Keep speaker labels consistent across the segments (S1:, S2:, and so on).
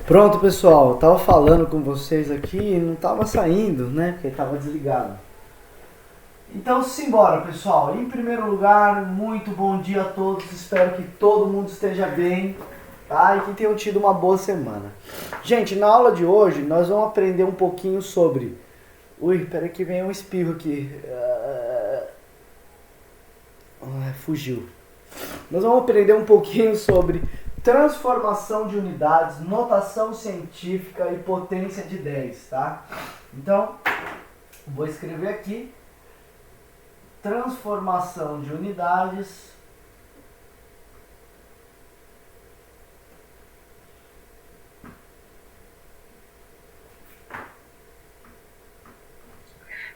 S1: Pronto, pessoal, eu tava falando com vocês aqui e não tava saindo, né? Porque tava desligado. Então, simbora, pessoal. Em primeiro lugar, muito bom dia a todos. Espero que todo mundo esteja bem, tá? E que tenham tido uma boa semana. Gente, na aula de hoje, nós vamos aprender um pouquinho sobre... Ui, peraí que vem um espirro aqui. Fugiu. Nós vamos aprender um pouquinho sobre transformação de unidades, notação científica e potência de 10, tá? Então, vou escrever aqui transformação de unidades,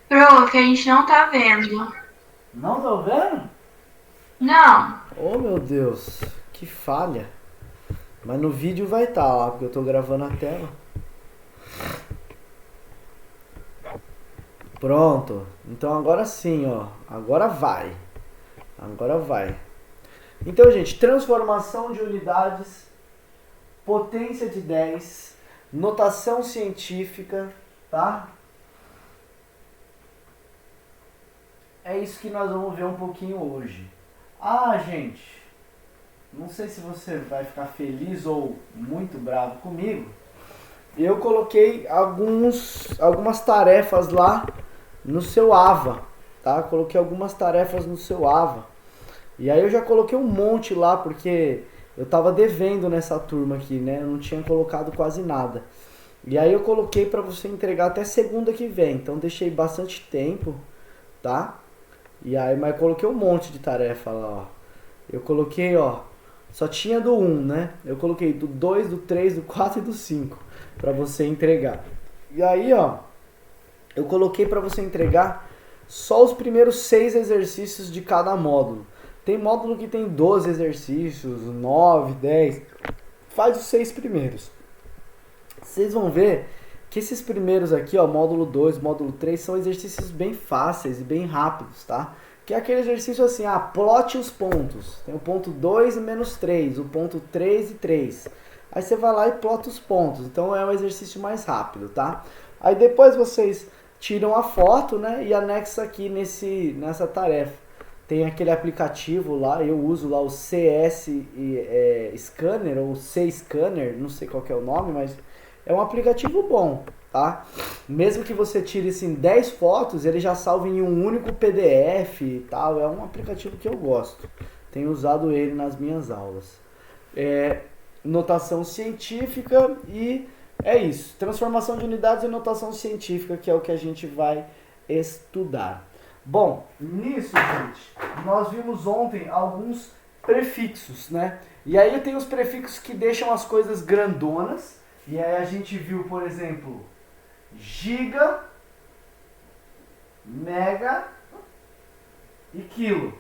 S2: Pro, que a gente não tá vendo.
S1: não tô vendo?
S2: Não.
S1: Oh, meu Deus, que falha. Mas no vídeo vai estar lá, porque eu tô gravando a tela. Pronto. Então agora sim, ó. Agora vai. Agora vai. Então, gente, transformação de unidades, potência de 10, notação científica, tá? É isso que nós vamos ver um pouquinho hoje. Ah, gente, não sei se você vai ficar feliz ou muito bravo comigo. Eu coloquei algumas tarefas lá no seu AVA, tá? Coloquei algumas tarefas no seu AVA. E aí eu já coloquei um monte lá porque eu tava devendo nessa turma aqui, né? Eu não tinha colocado quase nada. E aí eu coloquei para você entregar até segunda que vem. Então deixei bastante tempo, tá? E aí, mas eu coloquei um monte de tarefa lá, ó. Eu coloquei, ó, só tinha do 1, né? Eu coloquei do 2, do 3, do 4 e do 5 para você entregar. E aí, ó, eu coloquei para você entregar só os primeiros 6 exercícios de cada módulo. Tem módulo que tem 12 exercícios, 9, 10. Faz os 6 primeiros. Vocês vão ver que esses primeiros aqui, ó, módulo 2, módulo 3, são exercícios bem fáceis e bem rápidos, tá? Que é aquele exercício assim, plote os pontos. Tem o ponto 2 e menos 3, o ponto 3 e 3. Aí você vai lá e plota os pontos. Então é um exercício mais rápido, tá? Aí depois vocês tiram a foto, né, e anexa aqui nessa tarefa. Tem aquele aplicativo lá, eu uso lá o CS Scanner ou C Scanner, não sei qual que é o nome, mas é um aplicativo bom, tá? Mesmo que você tire assim 10 fotos, ele já salva em um único PDF e tal. É um aplicativo que eu gosto. Tenho usado ele nas minhas aulas. Notação científica e é isso. Transformação de unidades e notação científica, que é o que a gente vai estudar. Bom, nisso, gente, nós vimos ontem alguns prefixos, né? E aí tem os prefixos que deixam as coisas grandonas. E aí a gente viu, por exemplo, giga, mega e quilo.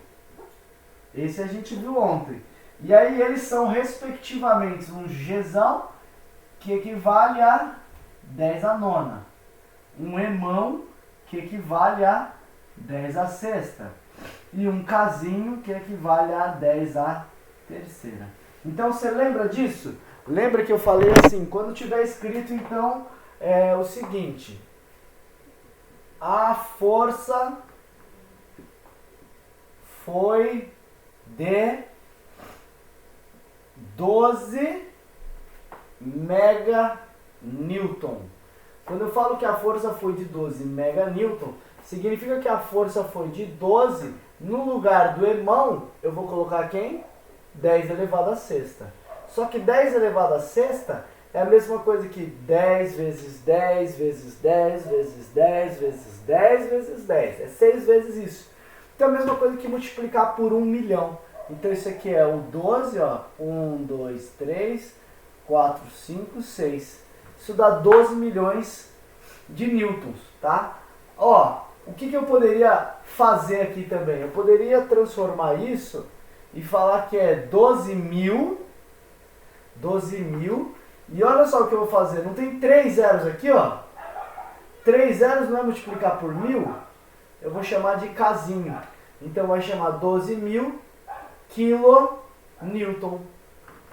S1: Esse a gente viu ontem. E aí eles são respectivamente um Gzão, que equivale a 10 a nona. Um emão, que equivale a 10 a sexta. E um casinho, que equivale a 10 a terceira. Então você lembra disso? Lembra que eu falei assim, quando tiver escrito, então, é o seguinte. A força foi de 12 meganewton. Quando eu falo que a força foi de 12 meganewton, significa que a força foi de 12, no lugar do emão, eu vou colocar quem? 10 elevado a sexta. Só que 10 elevado a sexta é a mesma coisa que 10 vezes 10 vezes 10 vezes 10 vezes 10 vezes 10. É 6 vezes isso. Então é a mesma coisa que multiplicar por 1 milhão. Então isso aqui é o 12, ó. 1, 2, 3, 4, 5, 6. Isso dá 12 milhões de newtons, tá? Ó, o que eu poderia fazer aqui também? Eu poderia transformar isso e falar que é 12 mil, e olha só o que eu vou fazer, não tem 3 zeros aqui, ó? 3 zeros não é multiplicar por 1000? Eu vou chamar de casinho. Então vai chamar 12 mil kilonewton.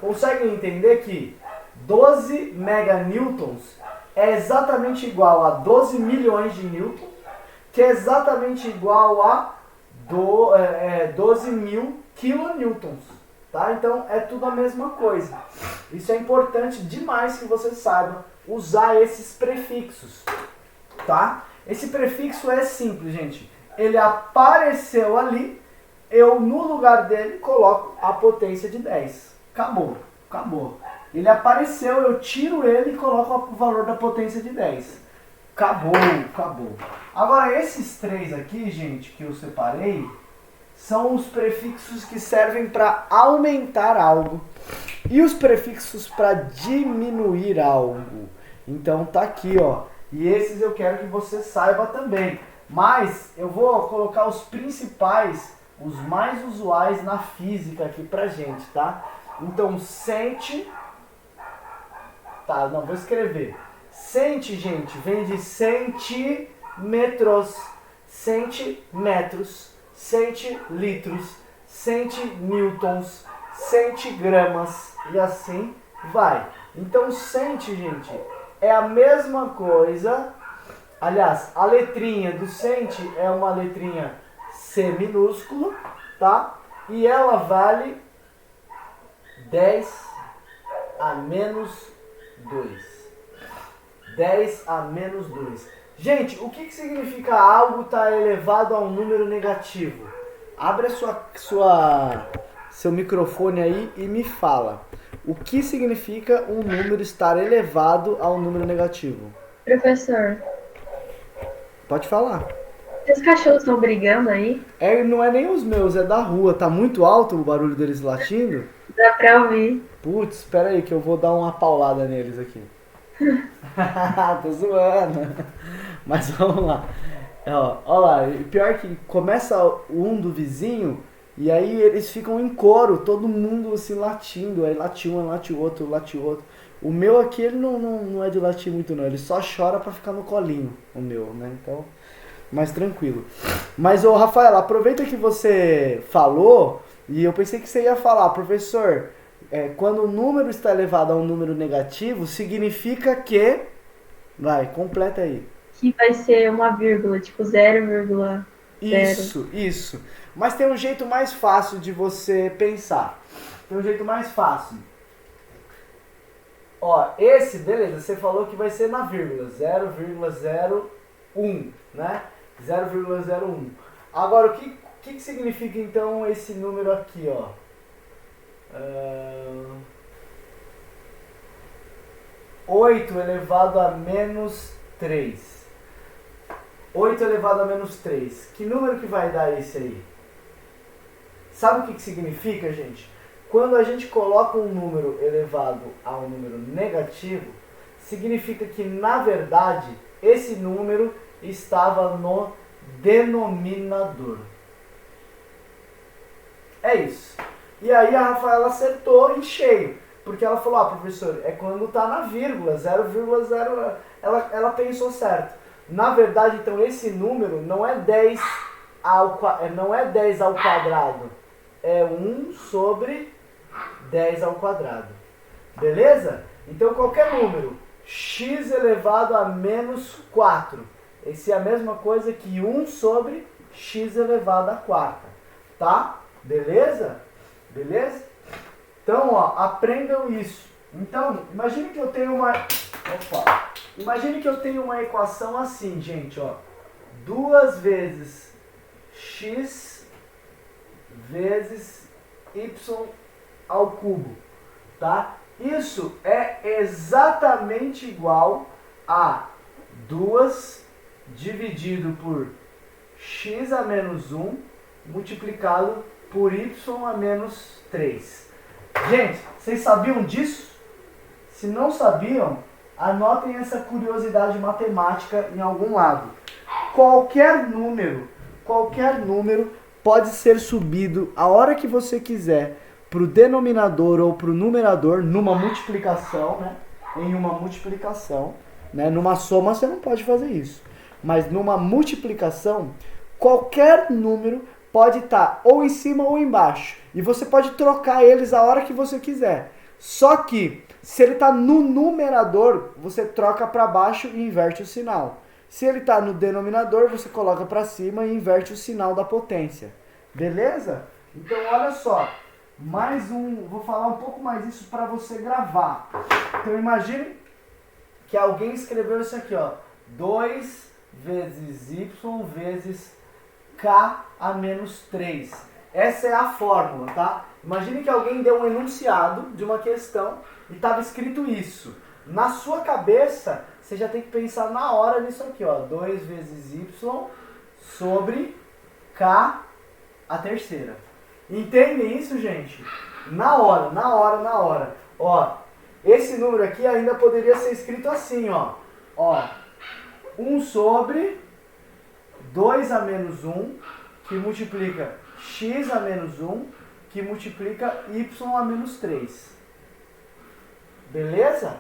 S1: Conseguem entender que 12 meganewtons é exatamente igual a 12 milhões de newtons, que é exatamente igual a 12 mil kilonewtons. Tá? Então é tudo a mesma coisa. Isso é importante demais que você saiba usar esses prefixos. Tá? Esse prefixo é simples, gente. Ele apareceu ali, eu no lugar dele coloco a potência de 10. Acabou, acabou. Ele apareceu, eu tiro ele e coloco o valor da potência de 10. Acabou, acabou. Agora esses três aqui, gente, que eu separei, são os prefixos que servem para aumentar algo e os prefixos para diminuir algo. Então tá aqui, ó. E esses eu quero que você saiba também. Mas eu vou colocar os principais, os mais usuais na física aqui pra gente, tá? Então sente... Tá, não, vou escrever. Sente, gente, vem de centímetros, centímetros, centilitros, centinewtons, centigramas e assim vai. Então centi, gente, é a mesma coisa. Aliás, a letrinha do centi é uma letrinha C minúsculo, tá? E ela vale 10 a menos 2. 10 a menos 2. Gente, o que significa algo estar elevado a um número negativo? Abre seu microfone aí e me fala. O que significa um número estar elevado a um número negativo?
S3: Professor,
S1: Pode falar.
S3: os cachorros estão brigando aí?
S1: Não é nem os meus, é da rua. Tá muito alto o barulho deles latindo?
S3: Dá pra ouvir.
S1: Putz, espera aí que eu vou dar uma paulada neles aqui. Tô zoando. Mas vamos lá. Ó lá, pior que começa um do vizinho e aí eles ficam em coro, todo mundo assim latindo. Aí late um, late o outro, late o outro. O meu aqui, ele não é de latir muito não, ele só chora pra ficar no colinho, o meu, né? Então, mais tranquilo. Mas, ô Rafaela, aproveita que você falou e eu pensei que você ia falar, professor, quando o número está elevado a um número negativo, significa que... Vai, completa aí.
S3: Que vai ser uma vírgula, tipo 0,0.
S1: Isso. Mas tem um jeito mais fácil de você pensar. Tem um jeito mais fácil. Ó, esse, beleza, você falou que vai ser na vírgula, 0,01, né? 0,01. Agora, o que significa então esse número aqui, ó? 8 elevado a menos 3. 8 elevado a menos 3. Que número que vai dar esse aí? Sabe o que significa, gente? Quando a gente coloca um número elevado a um número negativo, significa que, na verdade, esse número estava no denominador. É isso. E aí a Rafaela acertou em cheio, porque ela falou, professor, é quando está na vírgula, 0,0, ela pensou certo. Na verdade, então, esse número não é 10 ao quadrado, é 1 sobre 10 ao quadrado. Beleza? Então, qualquer número, x elevado a menos 4, esse é a mesma coisa que 1 sobre x elevado a 4. Tá? Beleza? Beleza? Então, ó, aprendam isso. Então, imagine que eu tenho uma equação assim, gente, ó. 2 vezes x vezes y ao cubo, tá? Isso é exatamente igual a 2 dividido por x a menos 1 multiplicado por y a menos 3. Gente, vocês sabiam disso? Se não sabiam, anotem essa curiosidade matemática em algum lado. Qualquer número pode ser subido a hora que você quiser para o denominador ou para o numerador numa multiplicação, né? Em uma multiplicação, né? Numa soma você não pode fazer isso. Mas numa multiplicação, qualquer número pode estar ou em cima ou embaixo. E você pode trocar eles a hora que você quiser. Só que, se ele está no numerador, você troca para baixo e inverte o sinal. Se ele está no denominador, você coloca para cima e inverte o sinal da potência. Beleza? Então, olha só. Mais um, vou falar um pouco mais isso para você gravar. Então, imagine que alguém escreveu isso aqui, ó. 2 vezes y vezes k a menos 3. Essa é a fórmula, tá? Imagine que alguém deu um enunciado de uma questão e estava escrito isso. Na sua cabeça, você já tem que pensar na hora nisso aqui, ó. 2 vezes y sobre k a terceira. Entendem isso, gente? Na hora. Ó, esse número aqui ainda poderia ser escrito assim, ó. Ó, 1 sobre 2 a menos 1, que multiplica x a menos 1, que multiplica y a menos 3. Beleza?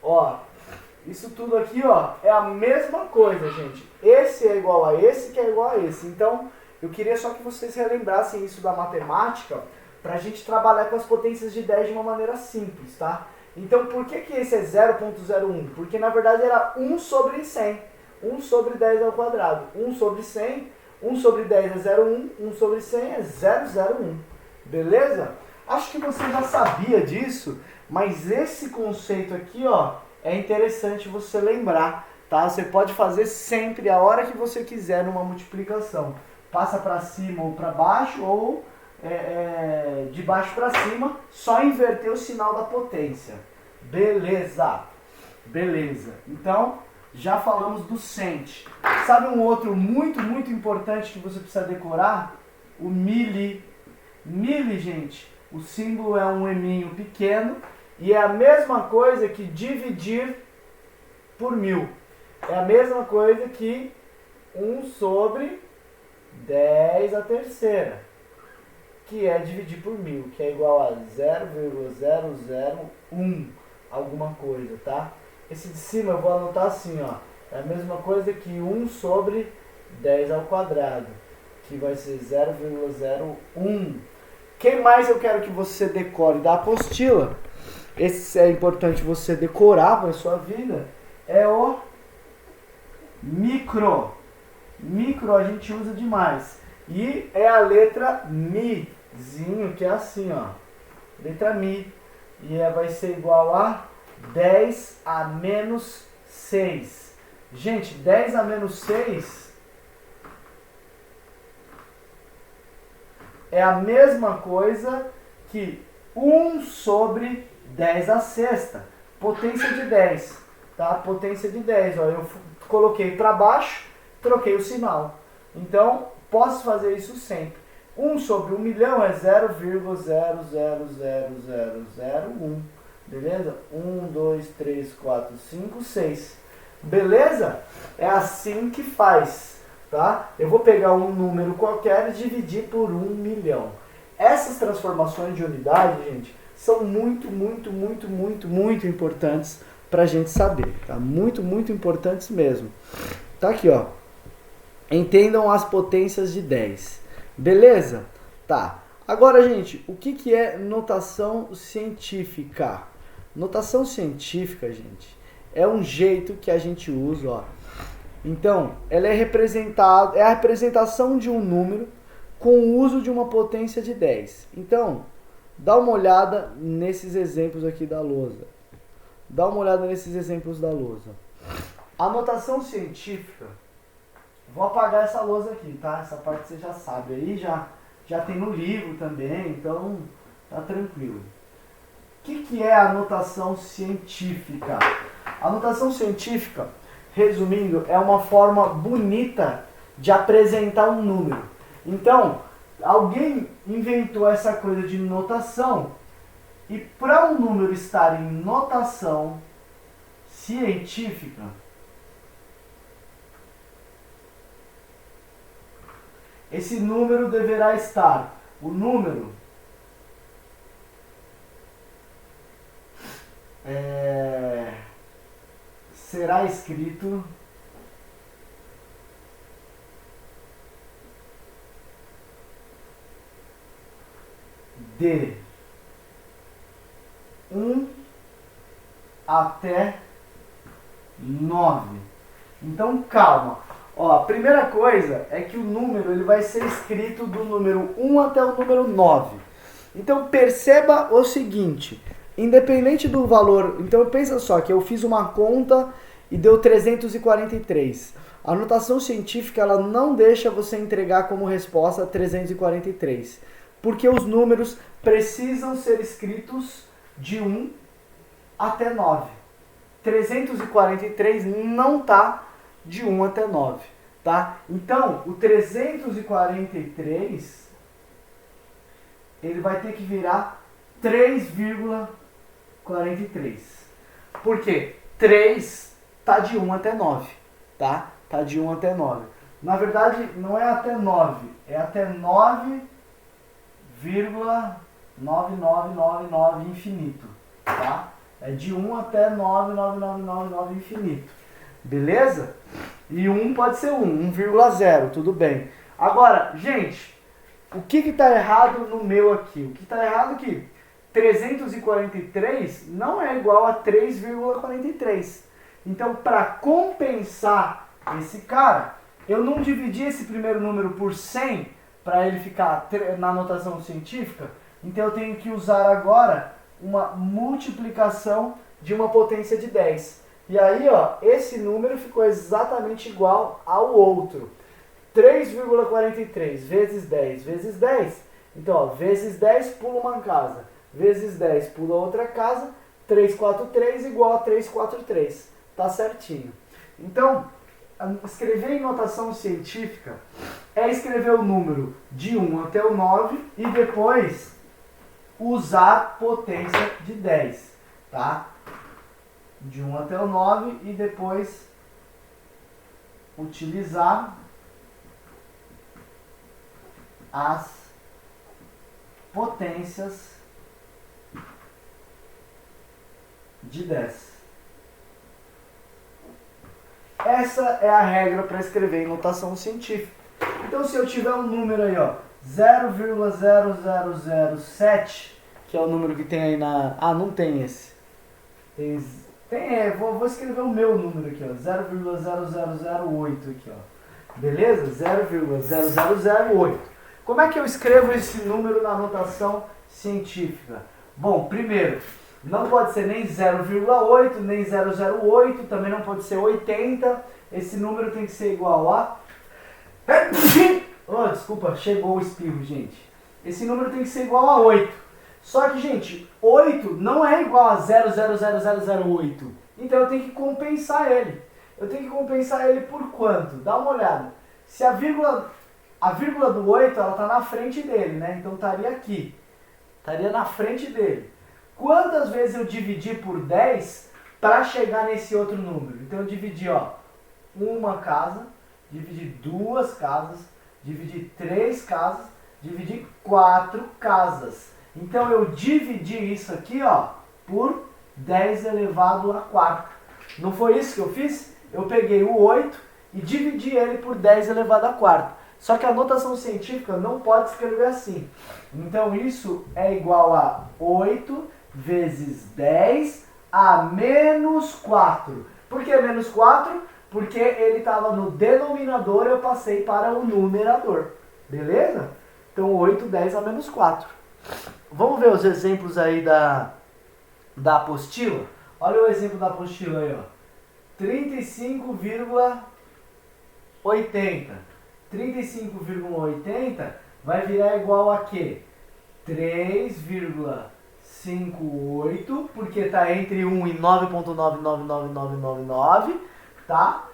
S1: Ó, isso tudo aqui, ó, é a mesma coisa, gente. Esse é igual a esse, que é igual a esse. Então, eu queria só que vocês relembrassem isso da matemática, pra gente trabalhar com as potências de 10 de uma maneira simples, tá? Então, por que esse é 0,01? Porque, na verdade, era 1 sobre 100. 1 sobre 10 ao quadrado. 1 sobre 100, 1 sobre 10 é 0,1, 1 sobre 100 é 0,01. Beleza? Acho que você já sabia disso, mas esse conceito aqui, ó, é interessante você lembrar, tá? Você pode fazer sempre, a hora que você quiser, numa multiplicação. Passa para cima ou para baixo, ou de baixo para cima, só inverter o sinal da potência. Beleza. Beleza. Então, já falamos do cent. Sabe um outro muito, muito importante que você precisa decorar? O mili. Mili, gente, o símbolo é um eminho pequeno e é a mesma coisa que dividir por 1000. É a mesma coisa que 1 sobre 10 a terceira, que é dividir por 1000, que é igual a 0,001 alguma coisa, tá? Esse de cima eu vou anotar assim, ó. É a mesma coisa que 1 sobre 10 ao quadrado, que vai ser 0,01. Quem mais eu quero que você decore da apostila? Esse é importante você decorar para a sua vida. É o micro. Micro a gente usa demais. E é a letra mizinho, que é assim, ó. Letra mi. E vai ser igual a 10 a menos 6. Gente, 10 a menos 6 é a mesma coisa que 1 sobre 10 a sexta. Potência de 10. Tá? Potência de 10. Ó, eu coloquei para baixo, troquei o sinal. Então, posso fazer isso sempre. 1 sobre 1 milhão é 0,000001. Beleza? 1, 2, 3, 4, 5, 6. Beleza? É assim que faz. Tá? Eu vou pegar um número qualquer e dividir por 1 milhão. Essas transformações de unidade, gente, são muito, muito, muito, muito, muito importantes para a gente saber. Tá? Muito, muito importantes mesmo. Tá aqui, ó. Entendam as potências de 10. Beleza? Tá. Agora, gente, o que é notação científica? Notação científica, gente, é um jeito que a gente usa, ó. Então, ela é representada, é a representação de um número com o uso de uma potência de 10. Então, dá uma olhada nesses exemplos aqui da lousa. Dá uma olhada nesses exemplos da lousa. A notação científica, vou apagar essa lousa aqui, tá? Essa parte você já sabe aí, já tem no livro também, então tá tranquilo. O que é a notação científica? A notação científica, resumindo, é uma forma bonita de apresentar um número. Então, alguém inventou essa coisa de notação, e para um número estar em notação científica, esse número deverá estar, o número será escrito de 1 até 9. Então calma. Ó, a primeira coisa é que o número ele vai ser escrito do número 1 até o número 9. Então perceba o seguinte, independente do valor, então pensa só que eu fiz uma conta e deu 343. A notação científica ela não deixa você entregar como resposta 343, porque os números precisam ser escritos de 1 até 9. 343 não tá de 1 até 9, tá? Então, o 343 ele vai ter que virar 3,43. Por quê? 3 tá de 1 até 9, tá? Tá de 1 até 9. Na verdade, não é até 9, é até 9,9999 infinito, tá? É de 1 até 99999 infinito. Beleza? E 1 pode ser 1,0, tudo bem. Agora, gente, o que está errado no meu aqui? O que está errado aqui? 343 não é igual a 3,43. Então, para compensar esse cara, eu não dividi esse primeiro número por 100 para ele ficar na notação científica. Então, eu tenho que usar agora uma multiplicação de uma potência de 10. E aí, ó, esse número ficou exatamente igual ao outro. 3,43 vezes 10 vezes 10. Então, ó, vezes 10 pula uma casa. Vezes 10 pula outra casa. 343 igual a 343. Tá certinho. Então, escrever em notação científica é escrever o número de 1 até o 9 e depois usar potência de 10, tá? De 1 até o 9 e depois utilizar as potências de 10. Essa é a regra para escrever em notação científica. Então, se eu tiver um número aí, ó, 0,0007, que é o número que tem aí na... Ah, não tem esse. Vou escrever o meu número aqui, ó, 0,0008 aqui, ó. Beleza? 0,0008. Como é que eu escrevo esse número na notação científica? Bom, primeiro, não pode ser nem 0,8, nem 008, também não pode ser 80. Esse número tem que ser igual a... Oh, desculpa, chegou o espirro, gente. Esse número tem que ser igual a 8. Só que, gente, 8 não é igual a 0,00008. Então eu tenho que compensar ele. Eu tenho que compensar ele por quanto? Dá uma olhada. Se a vírgula do 8, ela está na frente dele, né? Então estaria aqui. Estaria na frente dele. Quantas vezes eu dividi por 10 para chegar nesse outro número? Então eu dividi, ó, uma casa, dividi duas casas, dividi 3 casas, dividi 4 casas. Então eu dividi isso aqui, ó, por 10 elevado a quarta. Não foi isso que eu fiz? Eu peguei o 8 e dividi ele por 10 elevado a quarta. Só que a notação científica não pode escrever assim. Então isso é igual a 8 vezes 10 a menos 4. Por que menos 4? Porque ele estava no denominador e eu passei para o numerador. Beleza? Então 8, 10 a menos 4. Vamos ver os exemplos aí da apostila? Olha o exemplo da apostila aí, ó. 35,80. 35,80 vai virar igual a quê? 3,58, porque está entre 1 e 9,999999, tá?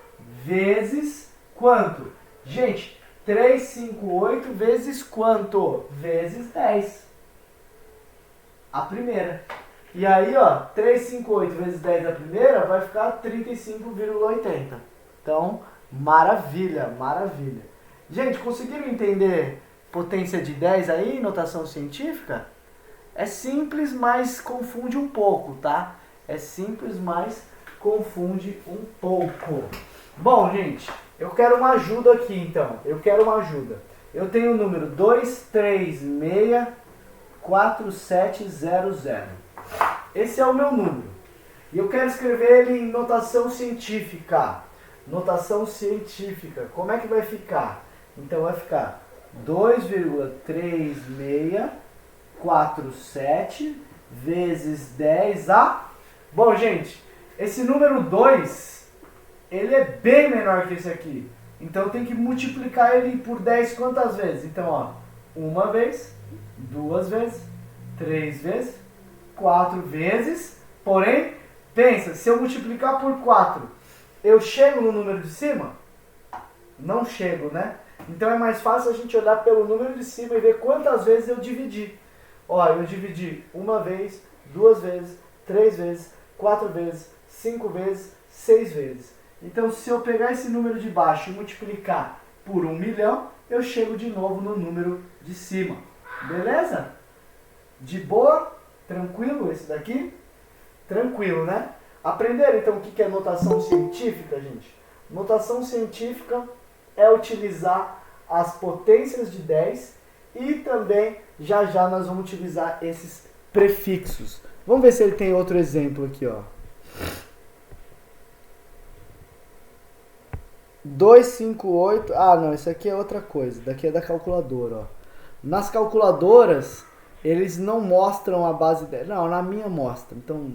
S1: Vezes quanto? Gente, 358 vezes quanto? Vezes 10. A primeira. E aí, ó, 358 vezes 10 a primeira vai ficar 35,80. Então, maravilha, maravilha. Gente, conseguiram entender potência de 10 aí, notação científica? É simples, mas confunde um pouco, tá? É simples, mas confunde um pouco. Bom, gente, eu quero uma ajuda aqui, então. Eu quero uma ajuda. Eu tenho o número 2364700. esse é o meu número. E eu quero escrever ele em notação científica. Notação científica. Como é que vai ficar? Então vai ficar 2,3647 vezes 10 a... Bom, gente, esse número 2, ele é bem menor que esse aqui. Então tem que multiplicar ele por 10 quantas vezes? Então, ó, uma vez, duas vezes, 3 vezes, 4 vezes. Porém, pensa, se eu multiplicar por 4, eu chego no número de cima? Não chego, né? Então é mais fácil a gente olhar pelo número de cima e ver quantas vezes eu dividi. Ó, eu dividi uma vez, duas vezes, 3 vezes, 4 vezes, 5 vezes, 6 vezes. Então se eu pegar esse número de baixo e multiplicar por 1 milhão, eu chego de novo no número de cima. Beleza? De boa? Tranquilo esse daqui? Tranquilo, né? Aprenderam então o que é notação científica, gente? Notação científica é utilizar as potências de 10 e também já nós vamos utilizar esses prefixos. Vamos ver se ele tem outro exemplo aqui, ó. 258. Ah, não, isso aqui é outra coisa. Daqui é da calculadora, ó. Nas calculadoras, eles não mostram a base 10. Não, na minha mostra. Então,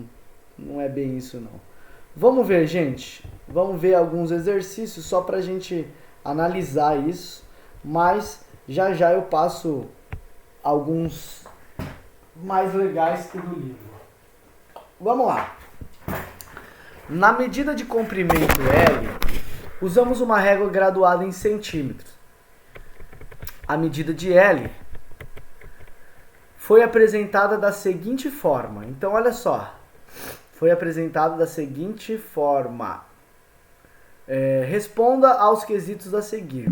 S1: não é bem isso, não. Vamos ver, gente. Vamos ver alguns exercícios só pra gente analisar isso. Mas, já eu passo alguns mais legais que do livro. Vamos lá. Na medida de comprimento L, usamos uma régua graduada em centímetros. A medida de L foi apresentada da seguinte forma. Então, olha só. Foi apresentada da seguinte forma. Responda aos quesitos a seguir.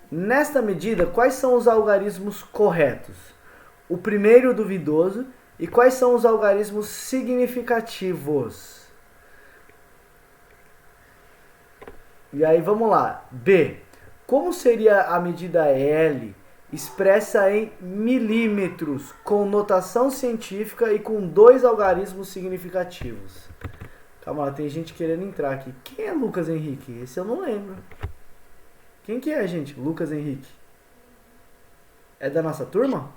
S1: Nesta medida, quais são os algarismos corretos? O primeiro duvidoso. E quais são os algarismos significativos? E aí, vamos lá. B. Como seria a medida L expressa em milímetros, com notação científica e com 2 algarismos significativos? Calma lá, tem gente querendo entrar aqui. Quem é Lucas Henrique? Esse eu não lembro. Quem que é, gente? Lucas Henrique. É da nossa turma?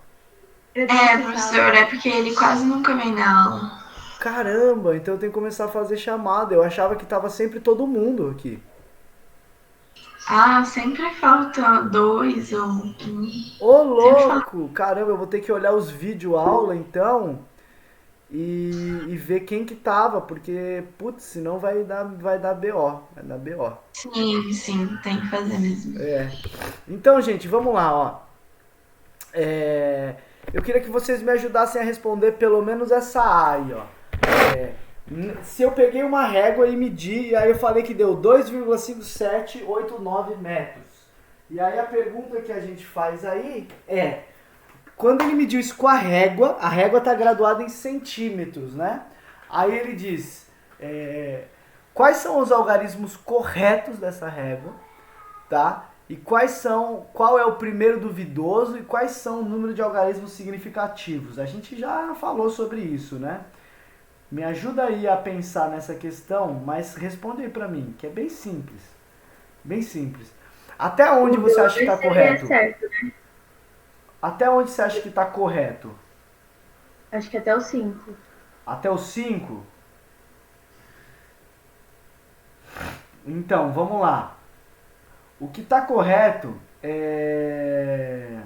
S2: Professor, é porque ele quase nunca vem na aula.
S1: Caramba, então eu tenho que começar a fazer chamada. Eu achava que tava sempre todo mundo aqui.
S2: Ah, sempre falta 2 ou 1.
S1: Ô, louco! Caramba, eu vou ter que olhar os vídeos aula, então, e ver quem que tava, porque, putz, senão vai dar BO. Vai dar BO.
S2: Sim, tem que fazer mesmo.
S1: Então, gente, vamos lá, ó. Eu queria que vocês me ajudassem a responder pelo menos essa A aí, ó. Se eu peguei uma régua e medi, e aí eu falei que deu 2,5789 metros. E aí a pergunta que a gente faz aí é, quando ele mediu isso com a régua está graduada em centímetros, né? Aí ele diz, quais são os algarismos corretos dessa régua, tá? E qual é o primeiro duvidoso e quais são o número de algarismos significativos? A gente já falou sobre isso, né? Me ajuda aí a pensar nessa questão, mas responde aí pra mim, que é bem simples. Bem simples. Até onde você acha que tá correto?
S3: Certo, né?
S1: Até onde você acha que tá correto?
S3: Acho que até o 5.
S1: Até o 5? Então, vamos lá. O que tá correto é...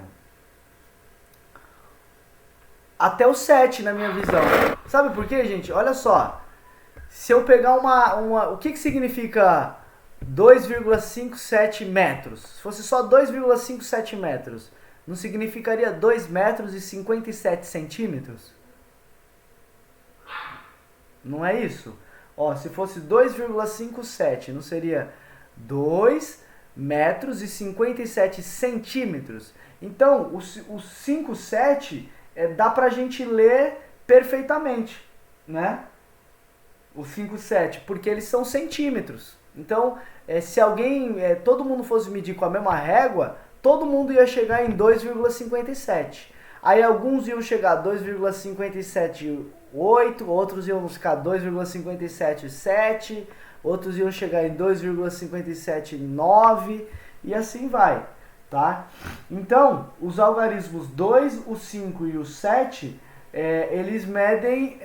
S1: até o 7, na minha visão. Sabe por quê, gente? Olha só. Se eu pegar o que significa 2,57 metros? Se fosse só 2,57 metros, não significaria 2 metros e 57 centímetros? Não é isso? Ó, se fosse 2,57, não seria 2 metros e 57 centímetros? Então, o 57... dá pra gente ler perfeitamente, né? O 5,7, porque eles são centímetros. Então, se todo mundo fosse medir com a mesma régua, todo mundo ia chegar em 2,57. Aí alguns iam chegar a 2,57 8, outros iam ficar 2,577, outros iam chegar em 2,579 e assim vai, tá? Então, os algarismos 2, o 5 e o 7, eles medem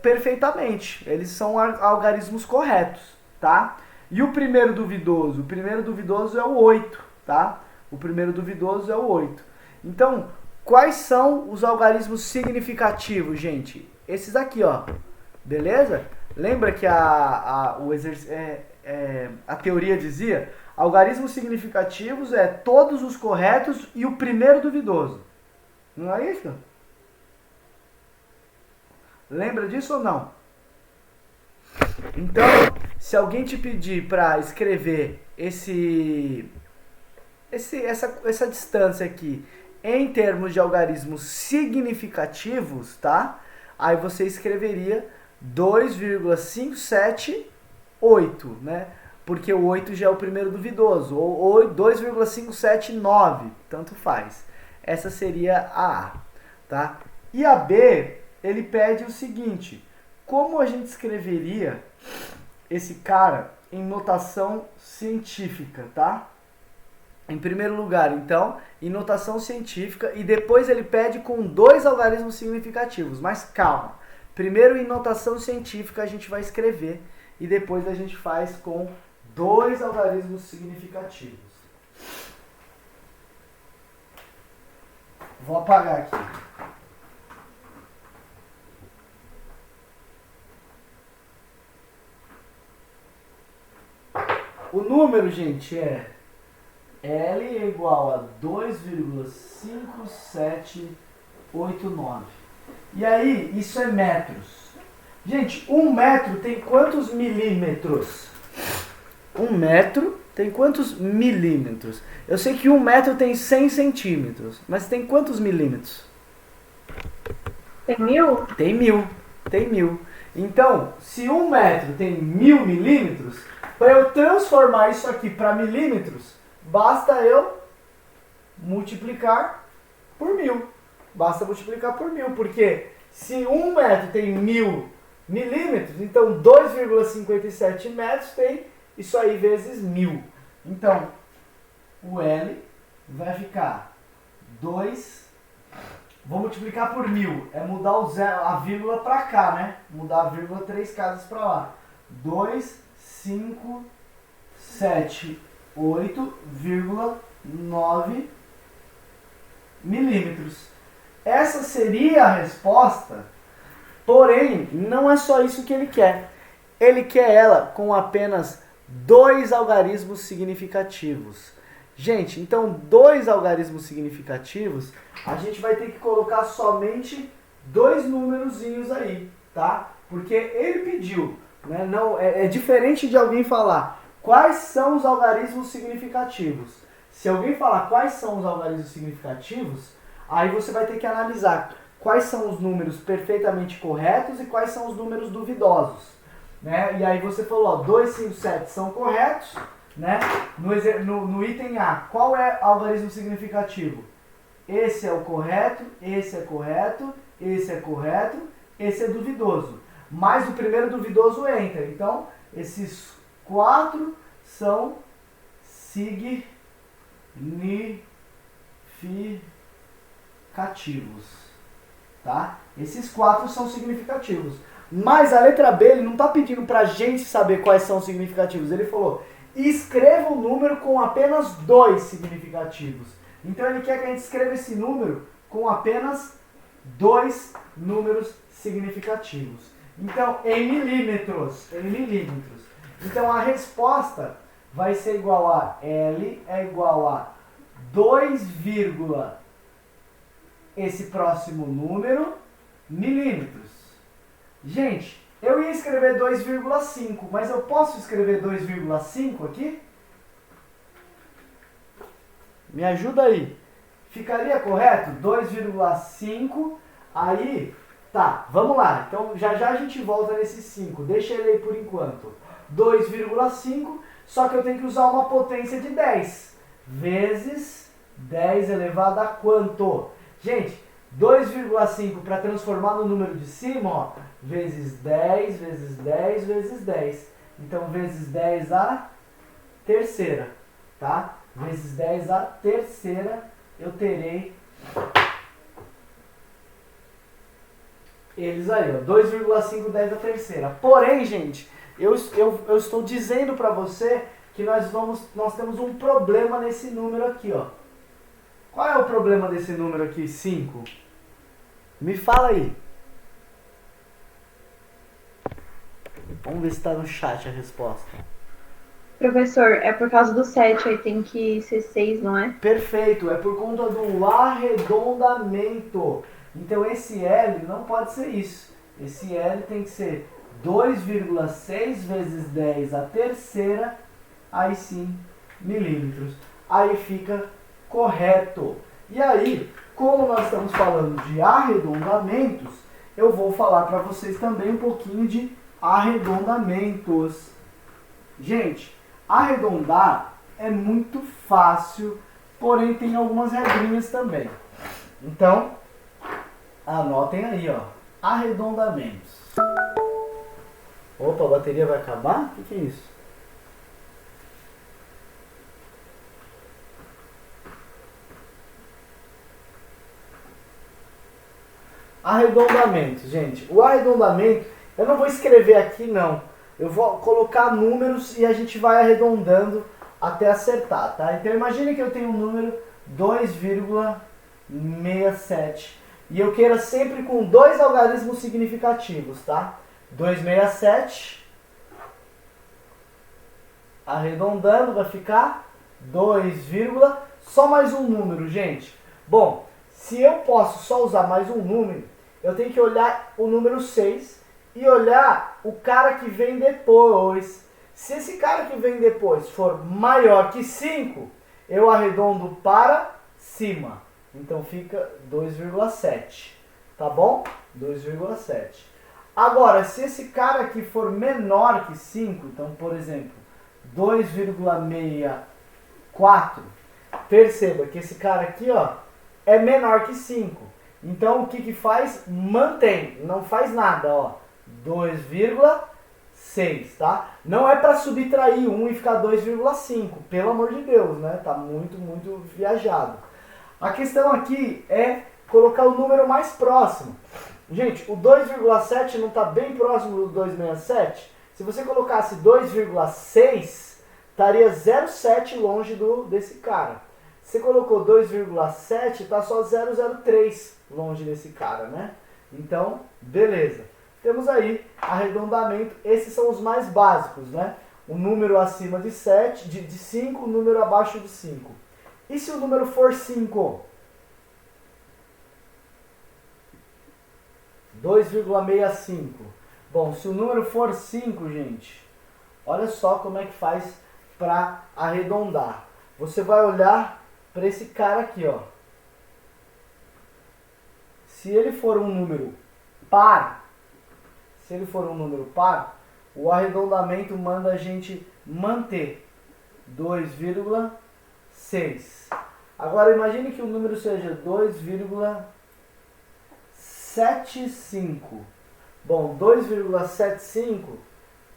S1: perfeitamente, eles são algarismos corretos, tá? E o primeiro duvidoso? O primeiro duvidoso é o 8, tá? O primeiro duvidoso é o 8. Então, quais são os algarismos significativos, gente? Esses aqui, ó. Beleza? Lembra que a teoria dizia: algarismos significativos é todos os corretos e o primeiro duvidoso. Não é isso? Lembra disso ou não? Então, se alguém te pedir para escrever essa distância aqui em termos de algarismos significativos, tá? Aí você escreveria 2,578, né? Porque o 8 já é o primeiro duvidoso, ou 2,579, tanto faz. Essa seria a A, tá? E a B, ele pede o seguinte: como a gente escreveria esse cara em notação científica, tá? Em primeiro lugar, então, em notação científica, e depois ele pede com 2 algarismos significativos. Mas calma, primeiro em notação científica a gente vai escrever e depois a gente faz com 2 algarismos significativos. Vou apagar aqui. O número, gente, é L é igual a 2,5789. E aí, isso é metros. Gente, 1 metro tem quantos milímetros? 1 metro tem quantos milímetros? Eu sei que 1 metro tem 100 centímetros, mas tem quantos milímetros?
S3: Tem 1000?
S1: Tem 1000. Tem 1000. Então, se 1 metro tem 1000 milímetros, para eu transformar isso aqui para milímetros, basta eu multiplicar por 1000. Basta multiplicar por 1000, porque se 1 metro tem 1000 milímetros, então 2,57 metros tem isso aí vezes 1000. Então, o L vai ficar 2. Vou multiplicar por 1000. É mudar a vírgula para cá, né? Mudar a vírgula 3 casas para lá. 2,578,9 milímetros. Essa seria a resposta, porém, não é só isso que ele quer. Ele quer ela com apenas 2 algarismos significativos. Gente, então 2 algarismos significativos, a gente vai ter que colocar somente 2 númerozinhos aí, tá? Porque ele pediu, né? Não, é diferente de alguém falar quais são os algarismos significativos. Se alguém falar quais são os algarismos significativos, aí você vai ter que analisar quais são os números perfeitamente corretos e quais são os números duvidosos, né? E aí você falou, ó, 2, 5, 7 são corretos, né? No item A, qual é o algarismo significativo? Esse é o correto, esse é correto, esse é correto, esse é duvidoso. Mas o primeiro duvidoso entra. Então, esses 4 são significativos, tá? Esses 4 são significativos. Mas a letra B, ele não está pedindo para a gente saber quais são os significativos. Ele falou, escreva o número com apenas 2 significativos. Então ele quer que a gente escreva esse número com apenas 2 números significativos. Então, em milímetros. Então a resposta vai ser igual a L é igual a 2, esse próximo número, milímetros. Gente, eu ia escrever 2,5, mas eu posso escrever 2,5 aqui? Me ajuda aí. Ficaria correto? 2,5, aí, tá, vamos lá. Então já já a gente volta nesse 5, deixa ele aí por enquanto. 2,5, só que eu tenho que usar uma potência de 10, vezes 10 elevado a quanto? Gente, 2,5 para transformar no número de cima, ó, vezes 10, vezes 10, vezes 10. Então, vezes 10 a terceira, tá? Vezes 10 a terceira, eu terei eles aí, ó, 2,5 10 a terceira. Porém, gente, eu estou dizendo para você que nós temos um problema nesse número aqui, ó. Qual é o problema desse número aqui, 5? Me fala aí. Vamos ver se está no chat a resposta.
S3: Professor, é por causa do 7, aí tem que ser 6, não é?
S1: Perfeito, é por conta do arredondamento. Então esse L não pode ser isso. Esse L tem que ser 2,6 vezes 10 a terceira, aí sim, milímetros. Aí fica correto. E aí, como nós estamos falando de arredondamentos, eu vou falar para vocês também um pouquinho de arredondamentos. Gente, arredondar é muito fácil, porém tem algumas regrinhas também. Então, anotem aí, ó, arredondamentos. Opa, a bateria vai acabar? O que é isso? Arredondamento, gente. O arredondamento, eu não vou escrever aqui não. Eu vou colocar números e a gente vai arredondando até acertar, tá? Então imagine que eu tenho um número 2,67 e eu queira sempre com dois algarismos significativos, tá? 267, arredondando, vai ficar 2, só mais um número, gente. Bom, se eu posso só usar mais um número, eu tenho que olhar o número 6 e olhar o cara que vem depois. Se esse cara que vem depois for maior que 5, eu arredondo para cima. Então fica 2,7. Tá bom? 2,7. Agora, se esse cara aqui for menor que 5, então, por exemplo, 2,64, perceba que esse cara aqui, ó, é menor que 5. Então, o que que faz? Mantém, não faz nada, ó. 2,6, tá? Não é para subtrair 1 e ficar 2,5, pelo amor de Deus, né? Tá muito, muito viajado. A questão aqui é colocar o número mais próximo. Gente, o 2,7 não está bem próximo do 2,67? Se você colocasse 2,6, estaria 0,7 longe desse cara. Você colocou 2,7, está só 0,03 longe desse cara, né? Então, beleza. Temos aí arredondamento. Esses são os mais básicos, né? O número acima de 7, de 5, o número abaixo de 5. E se o número for 5? 2,65. Bom, se o número for 5, gente, olha só como é que faz para arredondar. Você vai olhar para esse cara aqui, ó. Se ele for um número par, o arredondamento manda a gente manter 2,6. Agora imagine que o número seja 2,75. Bom, 2,75,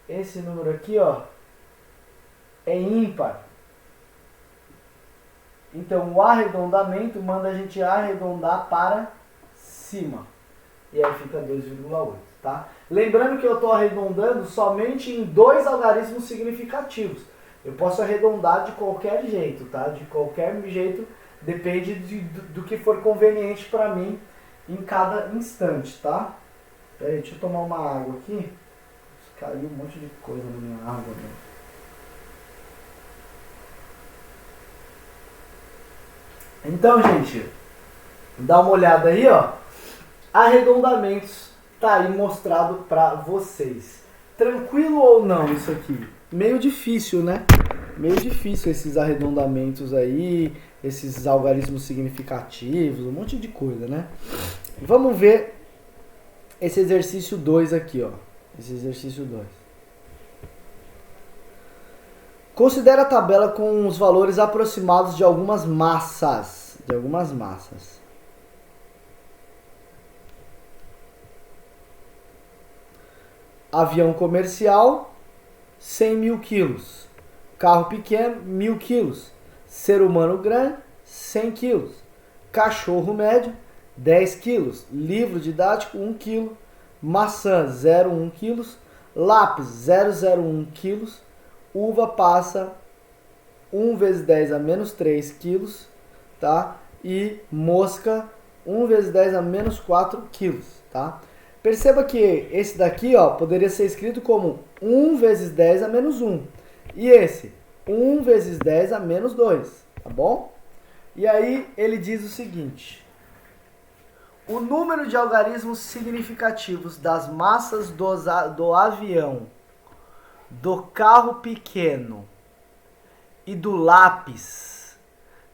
S1: esse número aqui, ó, é ímpar. Então o arredondamento manda a gente arredondar para cima. E aí fica 2,8, tá? Lembrando que eu estou arredondando somente em dois algarismos significativos. Eu posso arredondar de qualquer jeito, tá? De qualquer jeito, depende do que for conveniente para mim em cada instante, tá? Peraí, deixa eu tomar uma água aqui. Caiu um monte de coisa na minha água, né? Então, gente, dá uma olhada aí, ó. Arredondamentos tá aí mostrado pra vocês. Tranquilo ou não isso aqui? Meio difícil, né? Meio difícil esses arredondamentos aí, esses algarismos significativos, um monte de coisa, né? Vamos ver esse exercício 2 aqui, ó. Esse exercício 2. Considere a tabela com os valores aproximados de algumas massas. Avião comercial, 100 mil quilos. Carro pequeno, 1000 quilos. Ser humano grande, 100 quilos. Cachorro médio, 10 quilos. Livro didático, 1 quilo. Maçã, 0,1 quilos. Lápis, 0,01 quilos. Uva passa, 1 vezes 10 a menos 3 quilos. Tá? E mosca, 1 vezes 10 a menos 4 quilos. Tá? Perceba que esse daqui, ó, poderia ser escrito como 1 vezes 10 a menos 1. E esse, 1 vezes 10 a menos 2. Tá bom? E aí ele diz o seguinte: o número de algarismos significativos das massas do avião, do carro pequeno e do lápis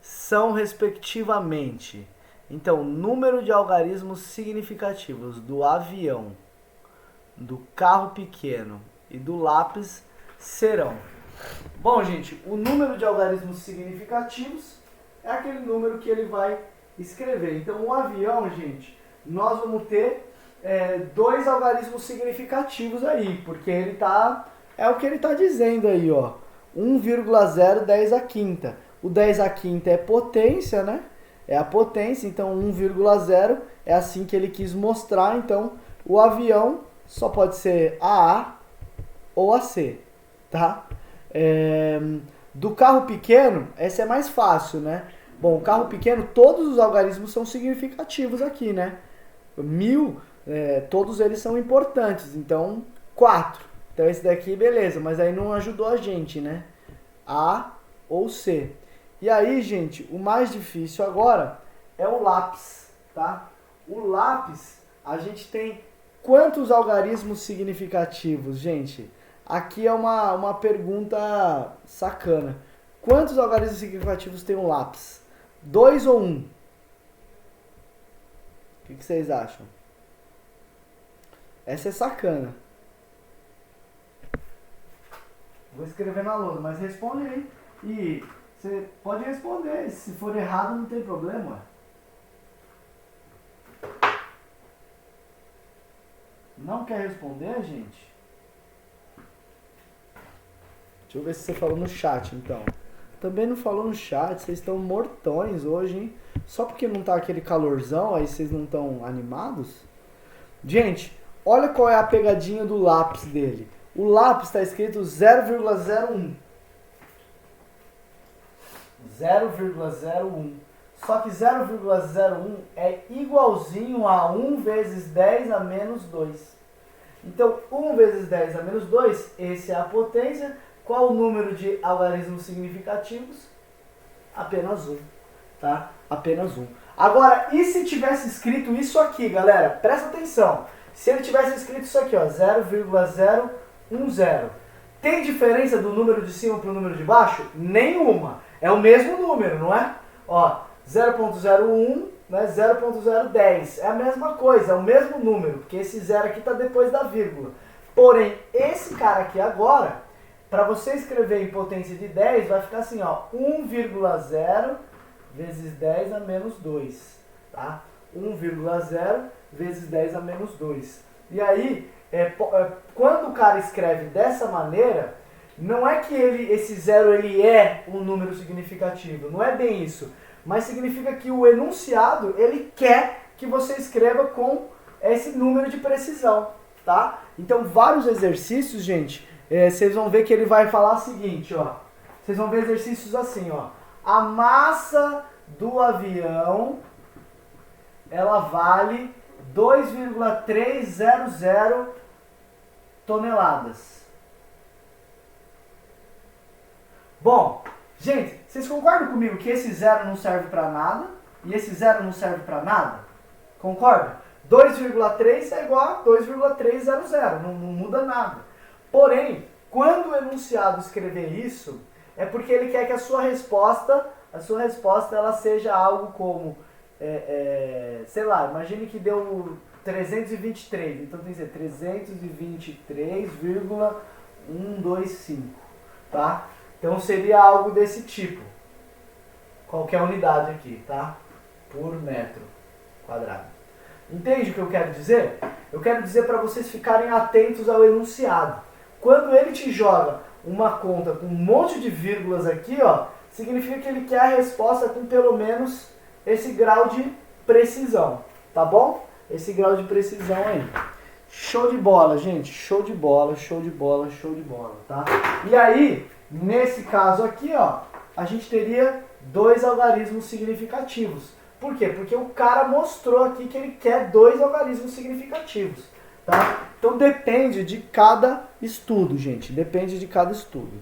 S1: são, respectivamente, então, número de algarismos significativos do avião, do carro pequeno e do lápis serão. Bom, gente, o número de algarismos significativos é aquele número que ele vai escrever. Então, o avião, gente, nós vamos ter 2 algarismos significativos aí, porque ele tá, é o que ele está dizendo aí, ó, 1,010 à quinta. O 10 à quinta é potência, né? É a potência, então 1,0 é assim que ele quis mostrar. Então, o avião só pode ser AA ou AC, tá? Do carro pequeno, essa é mais fácil, né? Bom, o carro pequeno, todos os algarismos são significativos aqui, né? 1000, todos eles são importantes, então 4. Então esse daqui, beleza, mas aí não ajudou a gente, né? A ou C. E aí, gente, o mais difícil agora é o lápis, tá? O lápis, a gente tem quantos algarismos significativos, gente? Aqui é uma pergunta sacana. Quantos algarismos significativos tem um lápis? 2 ou 1? O que vocês acham? Essa é sacana. Vou escrever na lousa, mas responde aí. E você pode responder. Se for errado, não tem problema. Não quer responder, gente? Deixa eu ver se você falou no chat, então. Também não falou no chat, vocês estão mortões hoje, hein? Só porque não tá aquele calorzão, aí vocês não estão animados? Gente, olha qual é a pegadinha do lápis dele. O lápis está escrito 0,01. 0,01. Só que 0,01 é igualzinho a 1 vezes 10 a menos 2. Então, 1 vezes 10 a menos 2, esse é a potência. Qual o número de algarismos significativos? Apenas 1, tá? Apenas 1. Agora, e se tivesse escrito isso aqui, galera? Presta atenção. Se ele tivesse escrito isso aqui, ó, 0,010. Tem diferença do número de cima para o número de baixo? Nenhuma. É o mesmo número, não é? Ó, 0,01, né, 0,010. É a mesma coisa, é o mesmo número, porque esse 0 aqui está depois da vírgula. Porém, esse cara aqui agora, para você escrever em potência de 10, vai ficar assim, ó, 1,0 vezes 10 a menos 2, tá? 1,0 vezes 10 a menos 2. E aí, quando o cara escreve dessa maneira, não é que esse 0 ele é um número significativo, não é bem isso. Mas significa que o enunciado, ele quer que você escreva com esse número de precisão, tá? Então, vários exercícios, gente, vocês vão ver que ele vai falar o seguinte, ó. Vocês vão ver exercícios assim, ó. A massa do avião, ela vale 2,300 toneladas. Bom, gente, vocês concordam comigo que esse 0 não serve para nada e esse 0 não serve para nada? Concorda? 2,3 é igual a 2,300, não muda nada. Porém, quando o enunciado escrever isso, é porque ele quer que a sua resposta ela seja algo como, sei lá, imagine que deu 323, então tem que ser 323,125, tá? Então seria algo desse tipo. Qualquer unidade aqui, tá? Por metro quadrado. Entende o que eu quero dizer? Eu quero dizer para vocês ficarem atentos ao enunciado. Quando ele te joga uma conta com um monte de vírgulas aqui, ó, significa que ele quer a resposta com pelo menos esse grau de precisão, tá bom? Esse grau de precisão aí. Show de bola, gente. Show de bola, show de bola, show de bola, tá? E aí, nesse caso aqui, ó, a gente teria dois algarismos significativos. Por quê? Porque o cara mostrou aqui que ele quer dois algarismos significativos, tá? Então depende de cada estudo, gente. Depende de cada estudo.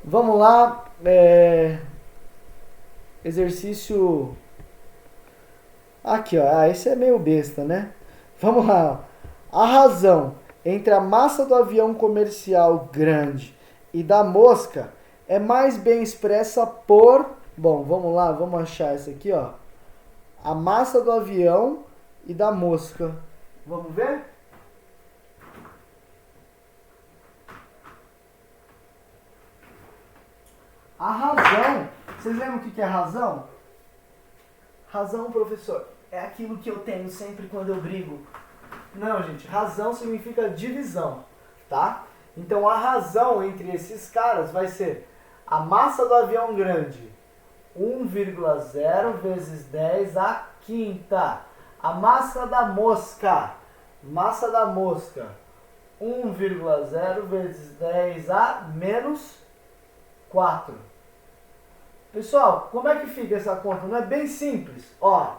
S1: Vamos lá. Exercício... Aqui, ó. Esse é meio besta, né? Vamos lá. A razão entre a massa do avião comercial grande e da mosca é mais bem expressa por... Bom, vamos lá. Vamos achar essa aqui, ó. A massa do avião e da mosca. Vamos ver? A razão. Vocês lembram o que é razão? Razão, professor, é aquilo que eu tenho sempre quando eu brigo. Não, gente. Razão significa divisão, tá? Então a razão entre esses caras vai ser a massa do avião grande. 1,0 vezes 10 à quinta. A massa da mosca. 1,0 vezes 10 a menos 4. Pessoal, como é que fica essa conta? Não é bem simples. Ó,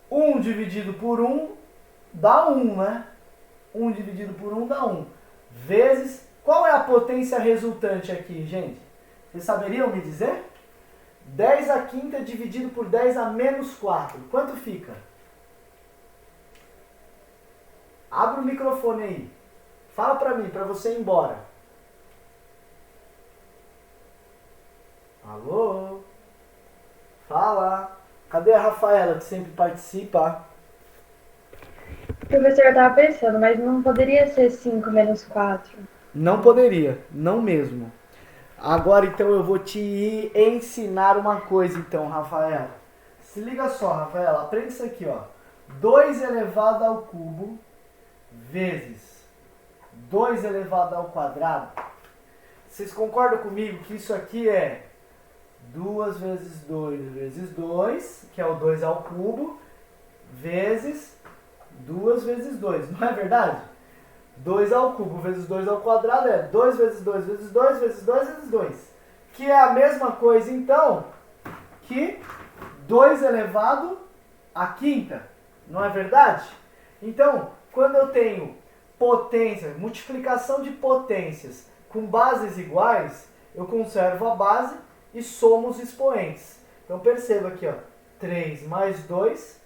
S1: 1 dividido por 1 dá 1, né? 1 dividido por 1 dá 1. Vezes... Qual é a potência resultante aqui, gente? Vocês saberiam me dizer? 10 à quinta dividido por 10 a menos 4. Quanto fica? Abre o microfone aí. Fala pra mim, pra você ir embora. Alô? Fala. Cadê a Rafaela, que sempre participa?
S3: Professor, eu tava pensando, mas não poderia ser 5 menos 4?
S1: Não poderia, não mesmo. Agora, então, eu vou te ensinar uma coisa, então, Rafaela. Se liga só, Rafaela, aprende isso aqui, ó. 2 elevado ao cubo vezes 2 elevado ao quadrado. Vocês concordam comigo que isso aqui é 2 vezes 2 vezes 2, que é o 2 ao cubo, vezes 2 vezes 2, não é verdade? 2 ao cubo vezes 2 ao quadrado é 2 vezes 2 vezes 2 vezes 2 vezes 2. Que é a mesma coisa, então, que 2 elevado à quinta. Não é verdade? Então, quando eu tenho potência, multiplicação de potências com bases iguais, eu conservo a base e somo os expoentes. Então, perceba aqui, ó, 3 mais 2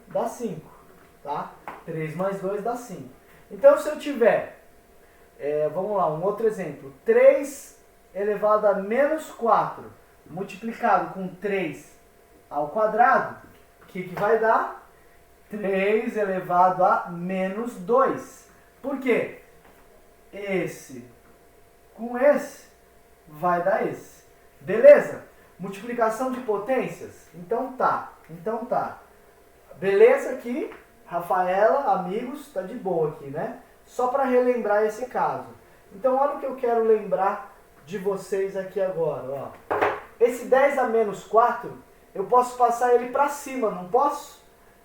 S1: dá 5. Tá? 3 mais 2 dá 5. Então, se eu tiver, vamos lá, um outro exemplo. 3 elevado a menos 4 multiplicado com 3 ao quadrado, o que vai dar? 3 elevado a menos 2. Por quê? Esse com esse vai dar esse. Beleza? Multiplicação de potências? Então tá. Beleza aqui? Rafaela, amigos, tá de boa aqui, né? Só para relembrar esse caso. Então, olha o que eu quero lembrar de vocês aqui agora, ó. Esse 10 a menos 4, eu posso passar ele para cima, não posso?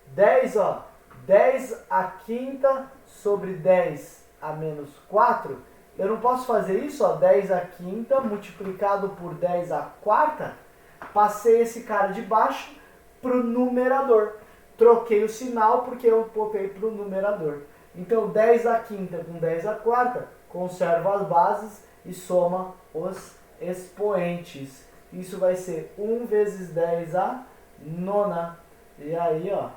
S1: 10, ó. 10 a quinta sobre 10 a menos 4. Eu não posso fazer isso, ó. 10 a quinta multiplicado por 10 a quarta. Passei esse cara de baixo pro numerador. Troquei o sinal porque eu botei para o numerador. Então, 10 à quinta com 10 à quarta, conserva as bases e soma os expoentes. Isso vai ser 1 vezes 10 à nona. E aí, ó,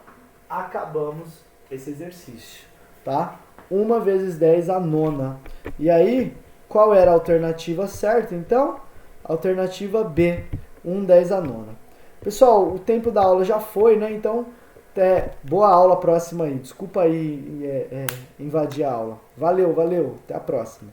S1: acabamos esse exercício, tá? 1 vezes 10 à nona. E aí, qual era a alternativa certa? Então, alternativa B, 1/10 à nona. Pessoal, o tempo da aula já foi, né? Então... boa aula próxima aí. Desculpa aí invadir a aula. Valeu. Até a próxima.